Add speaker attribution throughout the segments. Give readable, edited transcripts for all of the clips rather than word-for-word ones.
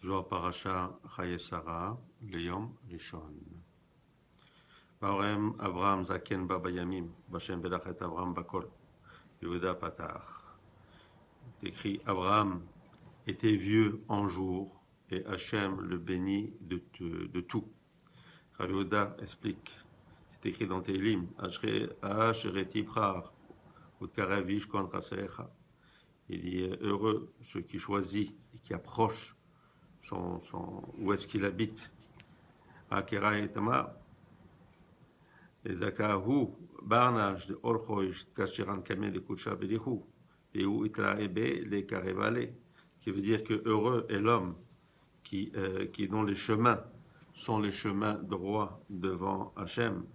Speaker 1: זו הפרשה חיי שרה ליום ראשון. וירם אברהם זקן בה בימים, בשם בלך את אברהם בכל. Yehuda Patach. C'est écrit Abraham était vieux en jour et Hachem le bénit de tout. Rabbi Yehuda explique, c'est écrit dans Tehillim, Asher Tibrar, Utkarevish kon Chaserecha. Il dit heureux ceux qui choisissent et qui approchent où est-ce qu'il habite. Akera et Tamar. Et Zakahu, Barnage de Orchoish, Kashiran Kamen de Kucha Belihu, et où Itraebe les Karevale, qui veut dire que heureux est l'homme dont les chemins sont les chemins droits devant Hachem,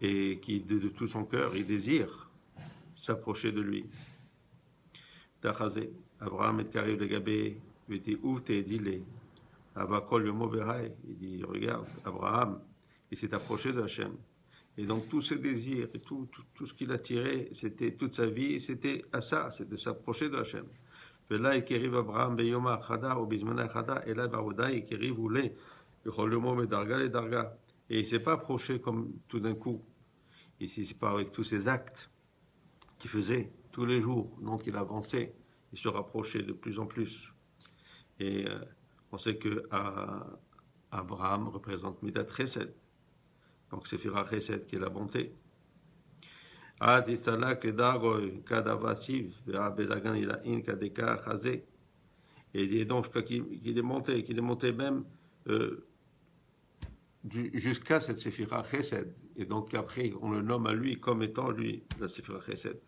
Speaker 1: et qui de tout son cœur, il désire s'approcher de lui. Tachazé, Abraham et Karev de Gabé, Viti Ouvte Dile, Avakol Yomo Berai, il dit, regarde, Abraham, il s'est approché de Hachem. Et donc tous ses désirs et tout ce qu'il a tiré, c'était toute sa vie, c'était à ça, c'est de s'approcher de Hachem. Et là, il arrive Abraham beyoma chada ou bismana chada, et là, Barouda, il arrive où les cholemo medarga les darga. Et il s'est pas approché comme tout d'un coup. Ici, c'est pas avec tous ces actes qu'il faisait tous les jours. Donc, il avançait, il se rapprochait de plus en plus. Et on sait que Abraham représente Midat Chesed. Donc, c'est Fira Chesed qui est la bonté. Et donc, qu'il est monté même jusqu'à cette Séphira Chesed. Et donc, après, on le nomme à lui comme étant lui, la Séphira Chesed.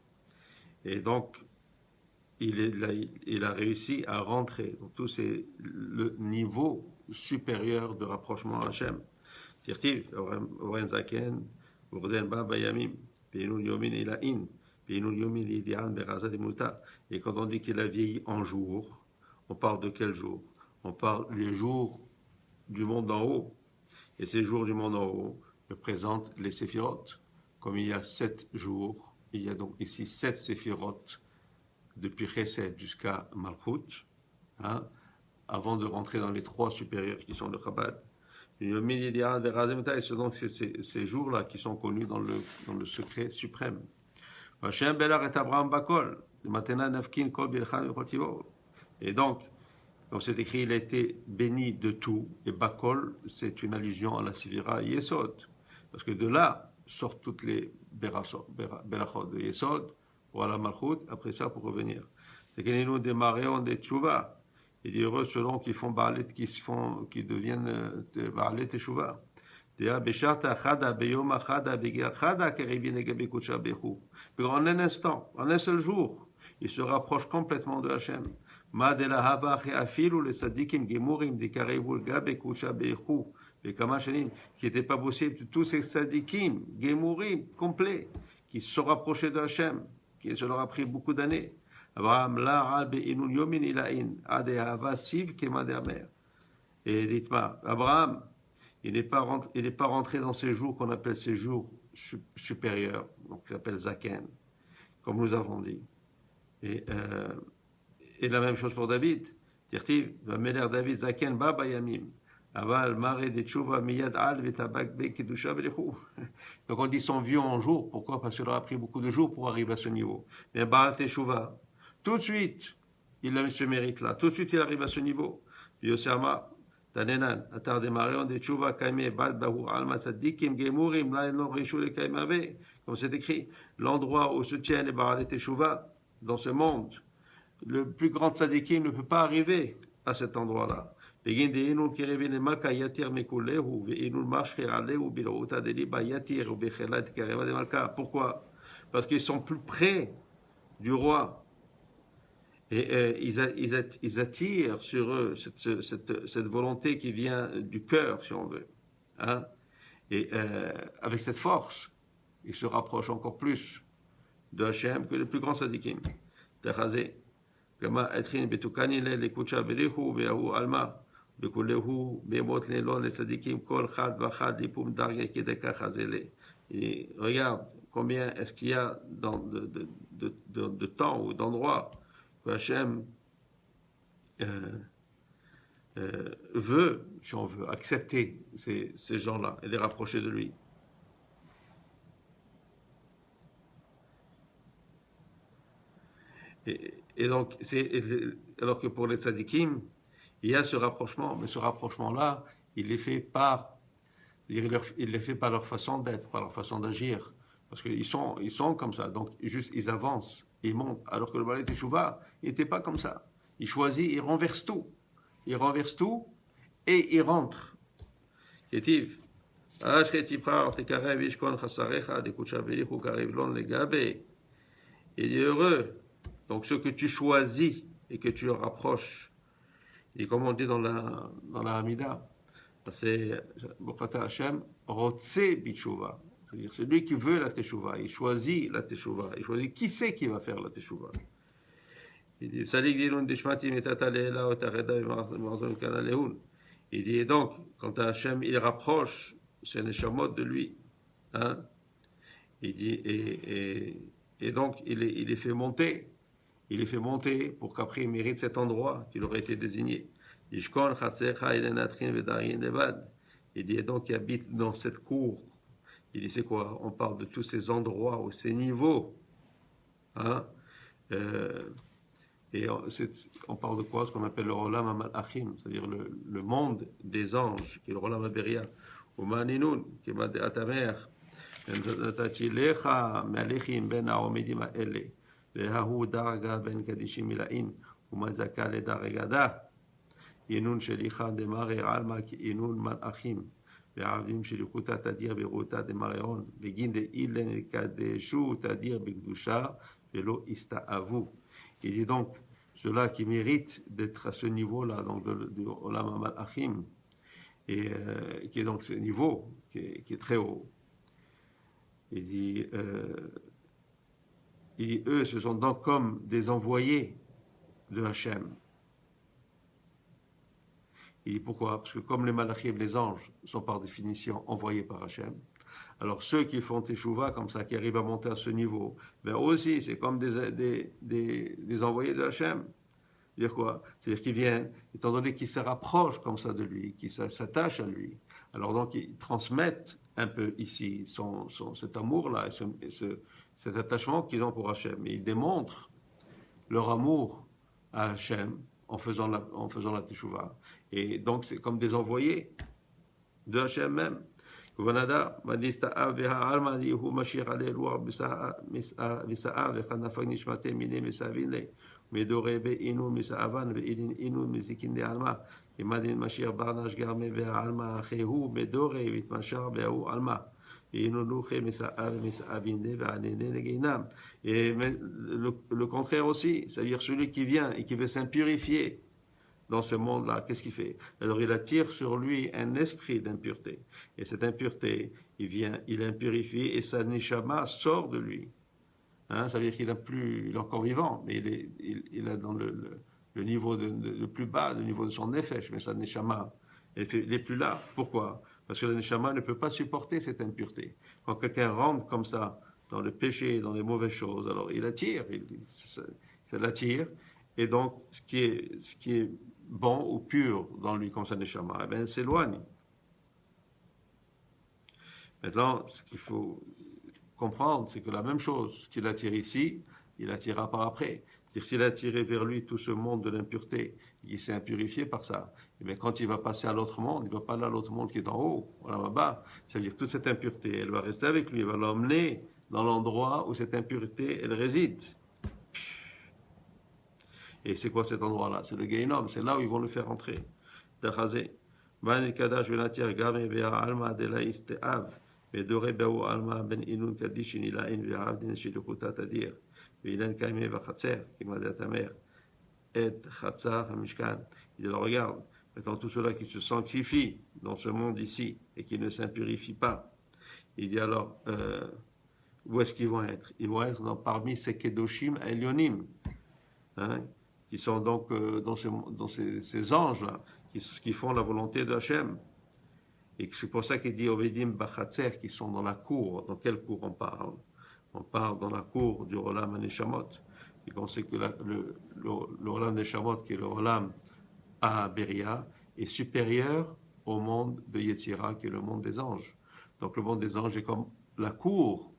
Speaker 1: Et donc, il a réussi à rentrer dans tous le niveau supérieur de rapprochement à Hachem. Tirtiv, Oren Zaken, Urden Ba Bayamim, Peinul Yomin Elain, Peinul Yomin Idian Beraza de Muta. Et quand on dit qu'il a vieilli en jour, on parle de quel jour? On parle des jours du monde en haut. Et ces jours du monde en haut représentent les séphirotes. Comme il y a 7 jours, il y a donc ici 7 séphirotes depuis Chesed jusqu'à Malchut, hein, avant de rentrer dans les 3 supérieurs qui sont le Chabad. Et c'est donc ces jours-là qui sont connus dans le secret suprême. Et donc, comme c'est écrit, il a été béni de tout. Et Bakol, c'est une allusion à la Sivira Yesod. Parce que de là sortent toutes les Berachot de Yesod pour la Malchut, après ça pour revenir. C'est qu'il nous démarrer en des Tchouva. Il dit heureux selon qui font Baalet, qui deviennent Baalet et Chouva. En un instant, en un seul jour, il se rapproche complètement de Hachem. Qui n'était pas possible de tous ces sadikim, gemurim, complets, qui se sont rapprochés de Hachem, qui se leur a pris beaucoup d'années. Abraham la be'inun yomin ilain ade hava siv kema dermer. Et dites-moi, Abraham, il n'est pas rentré dans ces jours qu'on appelle ces jours supérieurs, donc qui s'appelle Zaken, comme nous avons dit. Et la même chose pour David. Tirtiv, va meler David Zaken baba yamim. Aval mare de tchouva miyad al vetabak be kedusha belechou. Donc on dit son vieux en jour. Pourquoi? Parce qu'il aura pris beaucoup de jours pour arriver à ce niveau. Mais Baal Teshuvah, tout de suite, il a ce mérite-là. Tout de suite, il arrive à ce niveau. Yosama, Tanenan, Atar de Marion de Tchouva Kaime, Bad Bahur Alma Sadikim Gemurim, Laino Rishule Kaimave, comme c'est écrit, l'endroit où se tiennent les Baal Teshuvah, dans ce monde, le plus grand tzadikim ne peut pas arriver à cet endroit-là. Pourquoi? Parce qu'ils sont plus près du roi. Et ils attirent sur eux cette volonté qui vient du cœur, si on veut. Hein? Et avec cette force, ils se rapprochent encore plus de Hachem que les plus grands sadikim. Techazé. Kama etrin betukani le kucha belihu ve'ahu alma. Et regarde combien est-ce qu'il y a de temps ou d'endroits que Hachem veut, si on veut, accepter ces gens-là et les rapprocher de lui. Et donc, alors que pour les tzadikim, il y a ce rapprochement, mais ce rapprochement-là, il est fait par, il est fait par leur façon d'être, par leur façon d'agir. Parce qu'ils sont comme ça, donc juste ils avancent, ils montent. Alors que le Balei Teshuvah, il n'était pas comme ça. Il choisit, il renverse tout. Il renverse tout et il rentre. Kétiv. Il est heureux. Donc ce que tu choisis et que tu le rapproches, et comme on dit dans la Hamida, c'est Bokata Hashem, Rotse Bitshuva. C'est-à-dire, c'est lui qui veut la Teshuvah, il choisit la Teshuvah, il choisit qui c'est qui va faire la Teshuvah. Il dit, Salik Dilun Dishmati Metata Leela Otareda Marzon Kanaleun. Il dit, et donc, quand Hashem, il rapproche ses neshamot de lui, hein, il dit, et donc, il les fait monter. Il les fait monter pour qu'après il mérite cet endroit qu'il aurait été désigné. Il dit, et donc, il habite dans cette cour. Il dit, c'est quoi? On parle de tous ces endroits ou ces niveaux. Hein? Et on parle de quoi? Ce qu'on appelle le Olam HaMalachim, c'est-à-dire le monde des anges, qui est le Olam HaBeria. Ou Maninun, qui est Mad Atamer. נתתי לך מהלכים בין העומדים האלה, וההוא דרגה בין קדישים מלאים, ומזכה לדרגדה. ינון שליחה דמרי עלמא כינון מלאכים, והעבדים שליקותה תדיר בראותה דמריון, בגין דאילן יקדשו תדיר בקדושה, ולא הסתאבו. Il dit donc, ceux-là qui méritent d'être à ce niveau-là, donc du Olam HaMalachim, et qui est donc ce niveau qui est très haut. Il dit, eux, ce sont donc comme des envoyés de Hachem. Il dit pourquoi? Parce que comme les malachim, les anges, sont par définition envoyés par Hachem, alors ceux qui font Teshuvah comme ça, qui arrivent à monter à ce niveau, ben aussi, c'est comme des envoyés de Hachem. C'est-à-dire quoi? C'est-à-dire qu'ils viennent, étant donné qu'ils se rapprochent comme ça de lui, qu'ils s'attachent à lui, alors donc ils transmettent un peu ici cet amour-là et cet attachement qu'ils ont pour Hachem. Et ils démontrent leur amour à Hachem en faisant la Teshuvah. Et donc c'est comme des envoyés de Hachem même. ובנדה, ונסתאב והעלמא הוא משאיר עלי רוח מסעה וכנפק נשמתי מיני מסאבין לי מדורי באינון מסאבן ואינין אינון מזיקין דעלמא כמדין משאיר ברנש גרמי והעלמא אחי הוא מדורי והתמשר בהוא עלמא ואינון לוחי מסאה ומסאבין לי וענני נגינם. Et le contraire aussi, c'est-à-dire celui qui vient et qui veut s'impurifier dans ce monde-là, qu'est-ce qu'il fait? Alors il attire sur lui un esprit d'impureté. Et cette impureté, il impurifie et sa neshama sort de lui. Hein, ça veut dire qu'il il est encore vivant, mais il est dans le niveau le plus bas, le niveau de son nefesh, mais sa neshama, il n'est plus là. Pourquoi? Parce que la neshama ne peut pas supporter cette impureté. Quand quelqu'un rentre comme ça, dans le péché, dans les mauvaises choses, alors il attire, ça l'attire. Et donc, ce qui est bon ou pur dans lui comme sa neshama, eh bien, s'éloigne. Maintenant, ce qu'il faut comprendre, c'est que la même chose qu'il attire ici, il attirera par après. C'est-à-dire, s'il a attiré vers lui tout ce monde de l'impureté, il s'est impurifié par ça. Et bien, quand il va passer à l'autre monde, il ne va pas aller à l'autre monde qui est en haut, là-bas. C'est-à-dire, toute cette impureté, elle va rester avec lui, elle va l'emmener dans l'endroit où cette impureté, elle réside. Et c'est quoi cet endroit-là? C'est le Gehinnom, c'est là où ils vont le faire entrer. Dachazé. Bani Kadash Venatir Game Bea Alma de la Isteav, Bedore Beau Alma Ben Inun Kadishin Ilain Ve'avdin Shidukuta Tadir, Ve'ilan Kaime Vachatzer, qui m'a dit à ta mère, Et Chatzar Hamishkan. Il le regarde. Maintenant, tous ceux-là qui se sanctifient dans ce monde ici et qui ne s'impurifient pas, il dit alors, où est-ce qu'ils vont être? Ils vont être parmi ces Kedoshim Elyonim. Hein, qui sont donc dans ces anges-là, qui font la volonté de Hachem. Et c'est pour ça qu'il dit Ovedim Bachatzer, qui sont dans la cour. Dans quelle cour on parle? On parle dans la cour du Olam HaNeshamot. Et on sait que le Olam HaNeshamot, qui est le Olam HaBeria, est supérieur au monde de Yetzira, qui est le monde des anges. Donc le monde des anges est comme la cour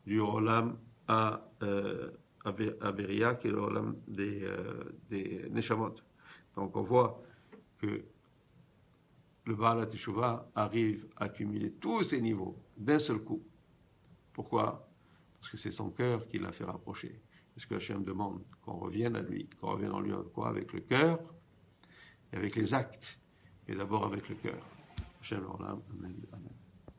Speaker 1: du Olam à Beria, qui est le Olam des Neshamot. Donc on voit que le Baal Teshuvah arrive à accumuler tous ces niveaux d'un seul coup. Pourquoi? Parce que c'est son cœur qui l'a fait rapprocher. Parce que Hachem demande qu'on revienne à lui, qu'on revienne en lui quoi? Avec le cœur et avec les actes, et d'abord avec le cœur. Hachem, Amen.